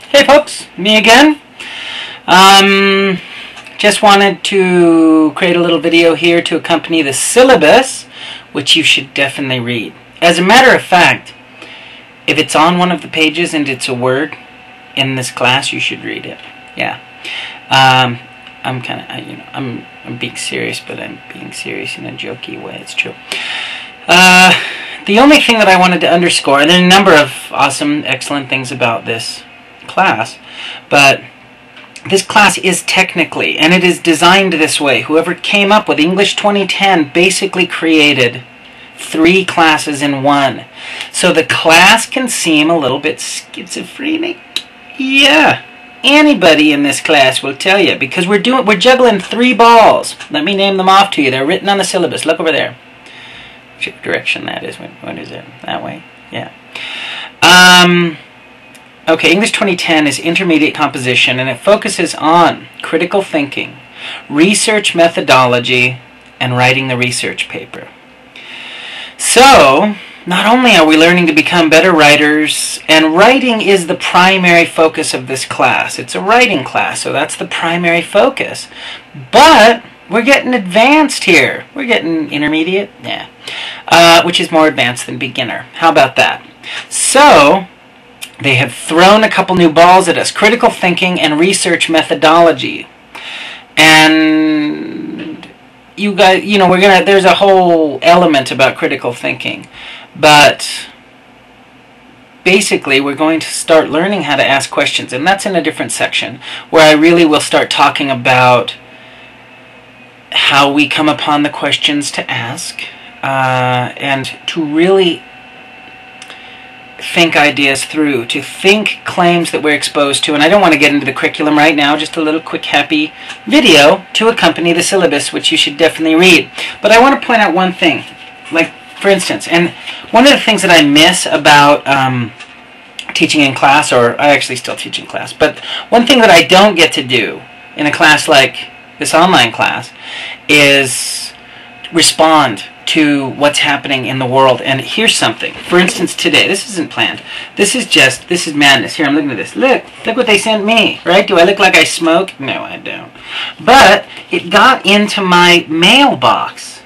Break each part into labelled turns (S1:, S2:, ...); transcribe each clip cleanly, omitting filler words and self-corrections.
S1: Hey folks, me again. Just wanted to create a little video here to accompany the syllabus, which you should definitely read. As a matter of fact, if it's on one of the pages and it's a word in this class, you should read it. Yeah. I'm kind of, I'm being serious, but I'm being serious in a jokey way. It's true. The only thing that I wanted to underscore, and there are a number of awesome, excellent things about this class, but this class is technically, and it is designed this way. Whoever came up with English 2010 basically created 3 classes in one. So the class can seem a little bit schizophrenic. Yeah, anybody in this class will tell you, because we're juggling 3 balls. Let me name them off to you. They're written on the syllabus. Look over there. Which direction that is? What is it? That way? Yeah. Okay, English 2010 is intermediate composition, and it focuses on critical thinking, research methodology, and writing the research paper. So, not only are we learning to become better writers, and writing is the primary focus of this class. It's a writing class, so that's the primary focus. But we're getting advanced here. We're getting intermediate, yeah, which is more advanced than beginner. How about that? So, they have thrown a couple new balls at us: critical thinking and research methodology. And you guys, there's a whole element about critical thinking, but basically we're going to start learning how to ask questions, and that's in a different section where I really will start talking about how we come upon the questions to ask, and to really think ideas through, to think claims that we're exposed to. And I don't want to get into the curriculum right now, just a little quick happy video to accompany the syllabus, which you should definitely read. But I want to point out one thing, like for instance, and one of the things that I miss about teaching in class, or I actually still teach in class, but one thing that I don't get to do in a class like this online class is respond to what's happening in the world. And here's something. For instance, today, this isn't planned. This is madness. Here, I'm looking at this. Look what they sent me, right? Do I look like I smoke? No, I don't. But it got into my mailbox.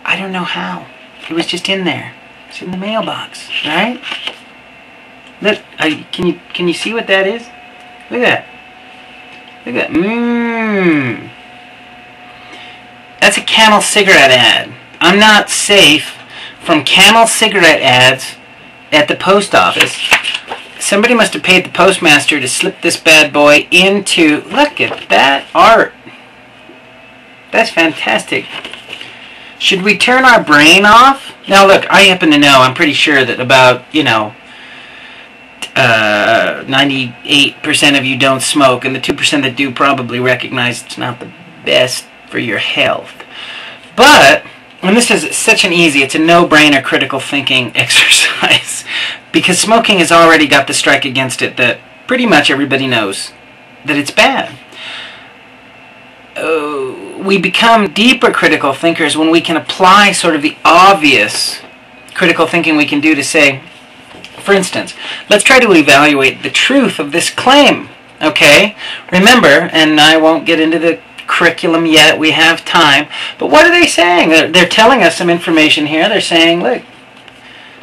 S1: I don't know how. It was just in there. It's in the mailbox, right? Look, can you see what that is? Look at that. Look at that. That's a Camel cigarette ad. I'm not safe from Camel cigarette ads at the post office. Somebody must have paid the postmaster to slip this bad boy into... Look at that art. That's fantastic. Should we turn our brain off? Now look, I happen to know, I'm pretty sure that about, 98% of you don't smoke, and the 2% that do probably recognize it's not the best for your health. But, and this is such an easy, it's a no-brainer critical thinking exercise, because smoking has already got the strike against it that pretty much everybody knows that it's bad. We become deeper critical thinkers when we can apply sort of the obvious critical thinking we can do to say, for instance, let's try to evaluate the truth of this claim, okay? Remember, and I won't get into the curriculum yet, we have time, but what are they saying? They're telling us some information here. They're saying, look,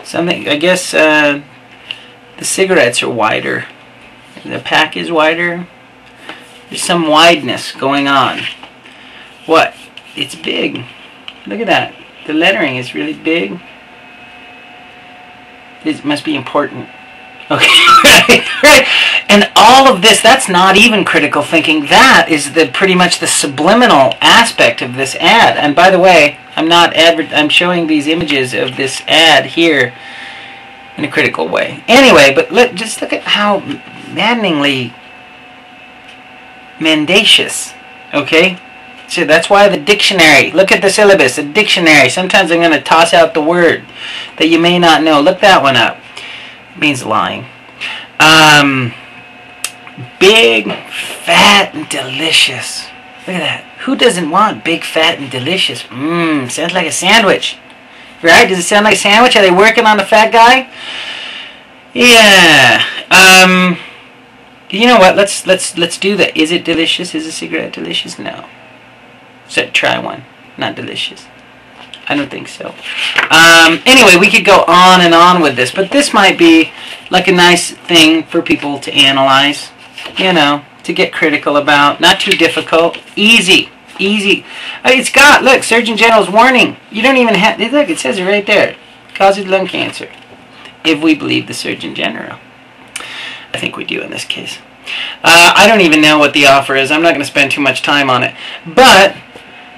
S1: something, I guess the cigarettes are wider, the pack is wider, there's some wideness going on. What? It's big. Look at that. The lettering is really big. It must be important. Okay, right. And all of this, that's not even critical thinking. That is pretty much the subliminal aspect of this ad. And by the way, I'm showing these images of this ad here in a critical way. Anyway, but just look at how maddeningly mendacious. Okay? So that's why the dictionary, look at the syllabus, the dictionary. Sometimes I'm going to toss out the word that you may not know. Look that one up. It means lying. Big, fat, and delicious. Look at that. Who doesn't want big, fat, and delicious? Sounds like a sandwich. Right? Does it sound like a sandwich? Are they working on the fat guy? Yeah. You know what? Let's do that. Is it delicious? Is a cigarette delicious? No. So try one. Not delicious. I don't think so. Anyway, we could go on and on with this, but this might be like a nice thing for people to analyze. You know, to get critical about. Not too difficult. Easy. Easy. It's got, look, Surgeon General's warning. You don't even have, look, it says it right there. Causes lung cancer. If we believe the Surgeon General. I think we do in this case. I don't even know what the offer is. I'm not going to spend too much time on it. But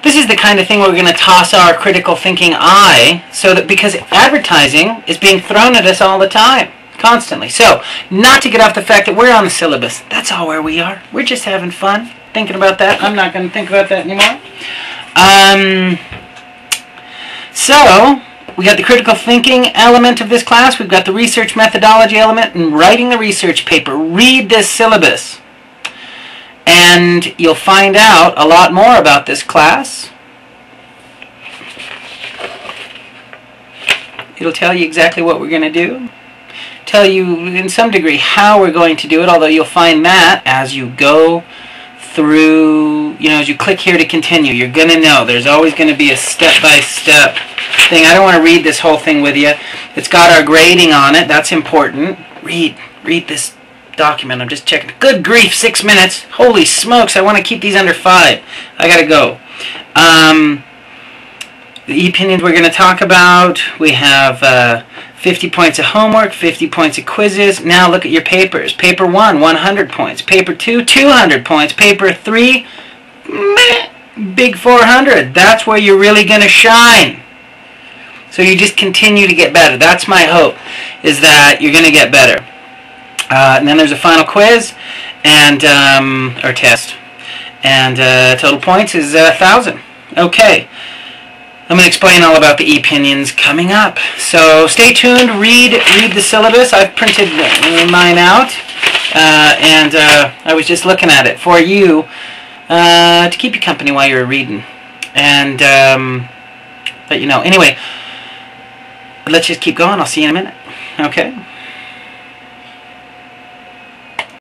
S1: this is the kind of thing we're going to toss our critical thinking eye, so that, because advertising is being thrown at us all the time, constantly. So, not to get off the fact that we're on the syllabus. That's all where we are. We're just having fun thinking about that. I'm not going to think about that anymore. So, we got the critical thinking element of this class. We've got the research methodology element and writing the research paper. Read this syllabus. And you'll find out a lot more about this class. It'll tell you exactly what we're going to do. Tell you in some degree how we're going to do it, although you'll find that as you go through, you know, as you click here to continue, you're going to know. There's always going to be a step-by-step thing. I don't want to read this whole thing with you. It's got our grading on it. That's important. Read this document. I'm just checking. Good grief, 6 minutes. Holy smokes, I want to keep these under 5. I got to go. The opinions we're going to talk about, we have 50 points of homework, 50 points of quizzes. Now look at your papers. Paper 1, 100 points. Paper 2, 200 points. Paper 3, big 400. That's where you're really going to shine. So you just continue to get better. That's my hope, is that you're going to get better. And then there's a final quiz, and or test. And total points is 1,000. Okay. I'm going to explain all about the opinions coming up. So stay tuned, read the syllabus. I've printed mine out, and I was just looking at it for you to keep you company while you're reading. And let you know. Anyway, let's just keep going. I'll see you in a minute. Okay?